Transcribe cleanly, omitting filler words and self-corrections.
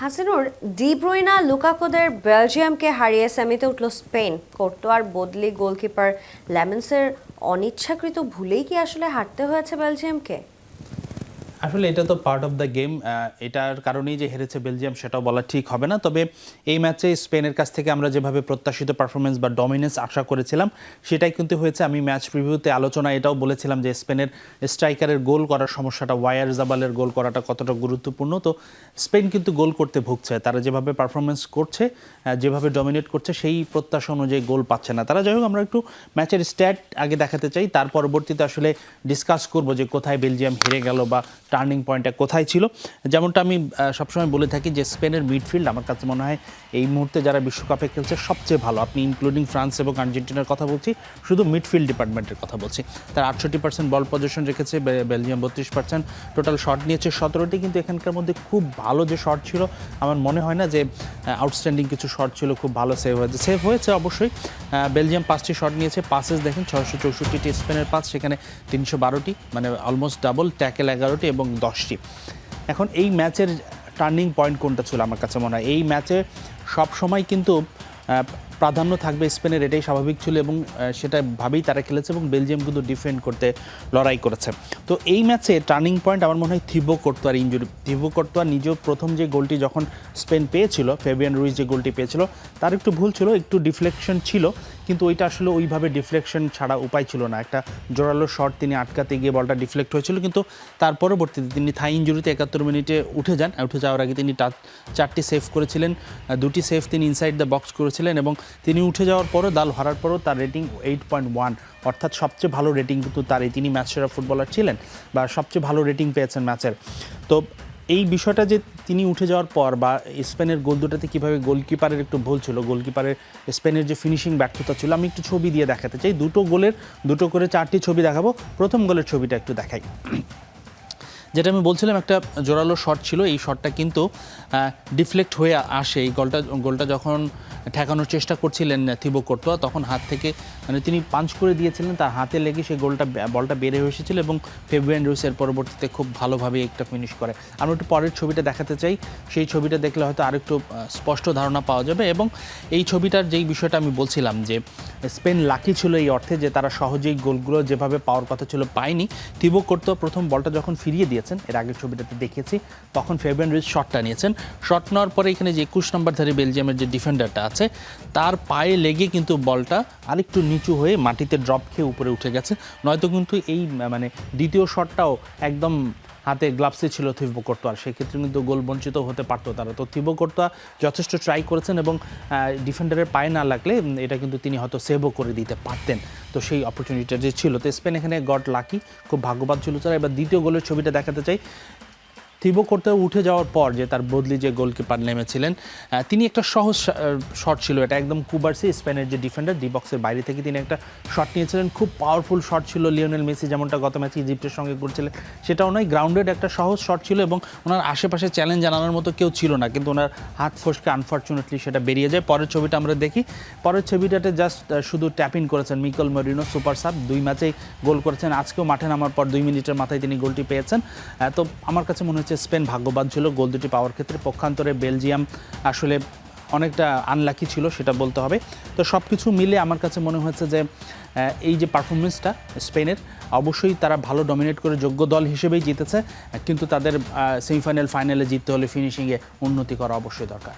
Hasinur, De Bruyne লুকাকুদের বেলজিয়ামকে হারিয়ে সেমিতে উঠল Spain. কোর্তোয়ার বদলি গোলকিপার লেমেন্সের অনিচ্ছাকৃত ভুলেই কি আসলে হারতে হয়েছে বেলজিয়ামকে? আসলে এটা তো পার্ট অফ দ্য গেম। এটার কারণেই যে হেরেছে বেলজিয়াম সেটাও বলা ঠিক হবে না। তবে এই ম্যাচে স্পেনের কাছ থেকে আমরা যেভাবে প্রত্যাশিত পারফরমেন্স বা ডমিনেন্স আশা করেছিলাম সেটাই কিন্তু হয়েছে। আমি ম্যাচ প্রিভিউতে আলোচনা এটাও বলেছিলাম যে স্পেনের স্ট্রাইকারের গোল করার সমস্যাটা, ওয়ায়ার জাবালের গোল করাটা কতটা গুরুত্বপূর্ণ। তো স্পেন কিন্তু গোল করতে ভুগছে, তারা যেভাবে পারফরমেন্স করছে, যেভাবে ডমিনেট করছে সেই প্রত্যাশা অনুযায়ী গোল পাচ্ছে না তারা। যাই হোক, আমরা একটু ম্যাচের স্ট্যাট আগে দেখাতে চাই, তার পরবর্তীতে আসলে ডিসকাস করবো যে কোথায় বেলজিয়াম হেরে গেল বা টার্নিং পয়েন্টটা কোথায় ছিল। যেমনটা আমি সবসময় বলে থাকি যে স্পেনের মিডফিল্ড আমার কাছে মনে হয় এই মুহূর্তে যারা বিশ্বকাপে খেলছে সবচেয়ে ভালো। আপনি ইনক্লুডিং ফ্রান্স এবং আর্জেন্টিনার কথা বলছি, শুধু মিডফিল্ড ডিপার্টমেন্টের কথা বলছি। তার 68% বল পজিশন রেখেছে, বেলজিয়াম 32%। টোটাল শট নিয়েছে 17টি, কিন্তু এখানকার মধ্যে খুব ভালো যে শট ছিল আমার মনে হয় না যে আউটস্ট্যান্ডিং কিছু শট ছিল খুব ভালো সেভ হয়েছে অবশ্যই। বেলজিয়াম 5টি শট নিয়েছে, পাসেস দেখেন 664টি স্পেনের পাস, সেখানে 312টি, মানে অলমোস্ট ডাবল। ট্যাকেল 11টি এবং 10টি। এখন এই ম্যাচের টার্নিং পয়েন্ট কোনটা ছিল আমার কাছে মনে হয়? এই ম্যাচে সব সময় কিন্তু প্রাধান্য থাকবে স্পেনের, এটাই স্বাভাবিক ছিল এবং সেটা ভাবেই তারা খেলেছে এবং বেলজিয়াম কিন্তু ডিফেন্ড করতে লড়াই করেছে। তো এই ম্যাচে টার্নিং পয়েন্ট আমার মনে হয় থিবো কোর্তোয়ার ইনজুরি। থিবো কোর্তোয়া নিজেও প্রথম যে গোলটি যখন স্পেন পেয়েছিল, ফেবিয়ান রুইজ যে গোলটি পেয়েছিল, তার একটু ভুল ছিল, একটু ডিফ্লেকশন ছিল, কিন্তু ওইটা আসলে ওইভাবে ডিফ্লেকশন ছাড়া উপায় ছিল না। একটা জোরালো শট তিনি আটকাতে গিয়ে বলটা ডিফ্লেক্ট হয়েছিল, কিন্তু তার পরবর্তীতে তিনি থাই ইনজুরিতে 71 মিনিটে উঠে যান। উঠে যাওয়ার আগে তিনি 4টি সেভ করেছিলেন, 2টি সেভ তিনি ইনসাইড দ্য বক্স করেছিলেন এবং তিনি উঠে যাওয়ার পরও, দাল হারার পরও তার রেটিং 8.1, অর্থাৎ সবচেয়ে ভালো রেটিং কিন্তু তারই। তিনি ম্যাচ সেরা ফুটবলার ছিলেন বা সবচেয়ে ভালো রেটিং পেয়েছেন ম্যাচের। তো এই বিষয়টা যে তিনি উঠে যাওয়ার পর বা স্পেনের গোল দুটাতে কীভাবে গোলকিপারের একটু ভুল ছিল, গোলকিপারের স্পেনের যে ফিনিশিং ব্যর্থতা ছিল, আমি একটু ছবি দিয়ে দেখাতে চাই। দুটো করে 4টি ছবি দেখাবো। প্রথম গোলের ছবিটা একটু দেখাই। যেটা আমি বলছিলাম, একটা জোরালো শট ছিল, এই শটটা কিন্তু ডিফ্লেক্ট হয়ে আসে। এই গোলটা যখন ঠেকানোর চেষ্টা করছিলেন থিবো কোর্তোয়া, তখন হাত থেকে মানে তিনি পাঞ্চ করে দিয়েছিলেন, তার হাতে লেগে সেই বলটা বেড়ে এসেছিল এবং ফেবিয়ান রুইসের পরবর্তীতে খুব ভালোভাবে একটা ফিনিশ করে। আমরা একটু পরের ছবিটা দেখাতে চাই, সেই ছবিটা দেখলে হয়তো আরেকটু স্পষ্ট ধারণা পাওয়া যাবে। এবং এই ছবিটার যেই বিষয়টা আমি বলছিলাম যে স্পেন লাকি ছিল এই অর্থে যে তারা সহজেই গোলগুলো যেভাবে পাওয়ার কথা ছিল পায়নি। থিবো কোর্তোয়া প্রথম বলটা যখন ফিরিয়ে দিয়েছেন, এর আগের ছবিটাতে দেখেছি, তখন ফেবিয়ান রুইস শটটা নিয়েছেন। শট নেওয়ার পরে এখানে যে 21 নম্বরধারী বেলজিয়ামের যে ডিফেন্ডারটা আছে, তার পায়ে লেগে কিন্তু বলটা আরেকটু নিচু হয়ে মাটিতে ড্রপ খেয়ে উপরে উঠে গেছে। নয়তো কিন্তু এই মানে দ্বিতীয় শটটাও একদম হাতে গ্লাভসে ছিল থিবো কোর্তোয়ার, সেক্ষেত্রে কিন্তু গোল বঞ্চিত হতে পারতো তারা। তো থিবো কোর্তোয়া যথেষ্ট ট্রাই করেছেন এবং ডিফেন্ডারের পায়ে না লাগলে এটা কিন্তু তিনি হয়তো সেভও করে দিতে পারতেন। তো সেই অপরচুনিটিটা যে ছিল, তো স্পেন এখানে গট লাকি, খুব ভাগ্যবান ছিল তারা। এবার দ্বিতীয় গোলের ছবিটা দেখাতে চাই। থিবো কোর্তোয়া উঠে যাওয়ার পর যে তার বদলি যে গোলকিপার নেমেছিলেন, তিনি একটা সহজ শট ছিল, এটা একদম কুবার্সি, স্পেনের যে ডিফেন্ডার, ডি বক্সের বাইরে থেকে তিনি একটা শট নিয়েছিলেন। খুব পাওয়ারফুল শট ছিল, লিওনেল মেসি যেমনটা গত ম্যাচে ইজিপ্টের সঙ্গে করছিলেন সেটাও নয়, গ্রাউন্ডেড একটা সহজ শট ছিল এবং ওনার আশেপাশে চ্যালেঞ্জ জানানোর মতো কেউ ছিল না, কিন্তু ওনার হাত ফসকে আনফর্চুনেটলি সেটা বেরিয়ে যায়। পরের ছবিটা আমরা দেখি। পরের ছবিটাতে জাস্ট শুধু ট্যাপ ইন করেছেন মিকেল মেরিনো, সুপার সাব, 2 ম্যাচেই গোল করেছেন। আজকেও মাঠে নামার পর 2 মিনিটের মাথায় তিনি গোলটি পেয়েছেন। তো আমার কাছে মনে হচ্ছে স্পেন ভাগ্যবান ছিল গোল দুটি পাওয়ার ক্ষেত্রে। পক্ষান্তরে বেলজিয়াম আসলে অনেকটা আনলাকি ছিল, সেটা বলতে হবে। তো সব কিছু মিলে আমার কাছে মনে হয়েছে যে এই যে পারফরমেন্সটা স্পেনের, অবশ্যই তারা ভালো ডমিনেট করে যোগ্য দল হিসেবেই জিতেছে, কিন্তু তাদের সেমিফাইনাল ফাইনালে জিততে হলে ফিনিশিংয়ে উন্নতি করা অবশ্যই দরকার।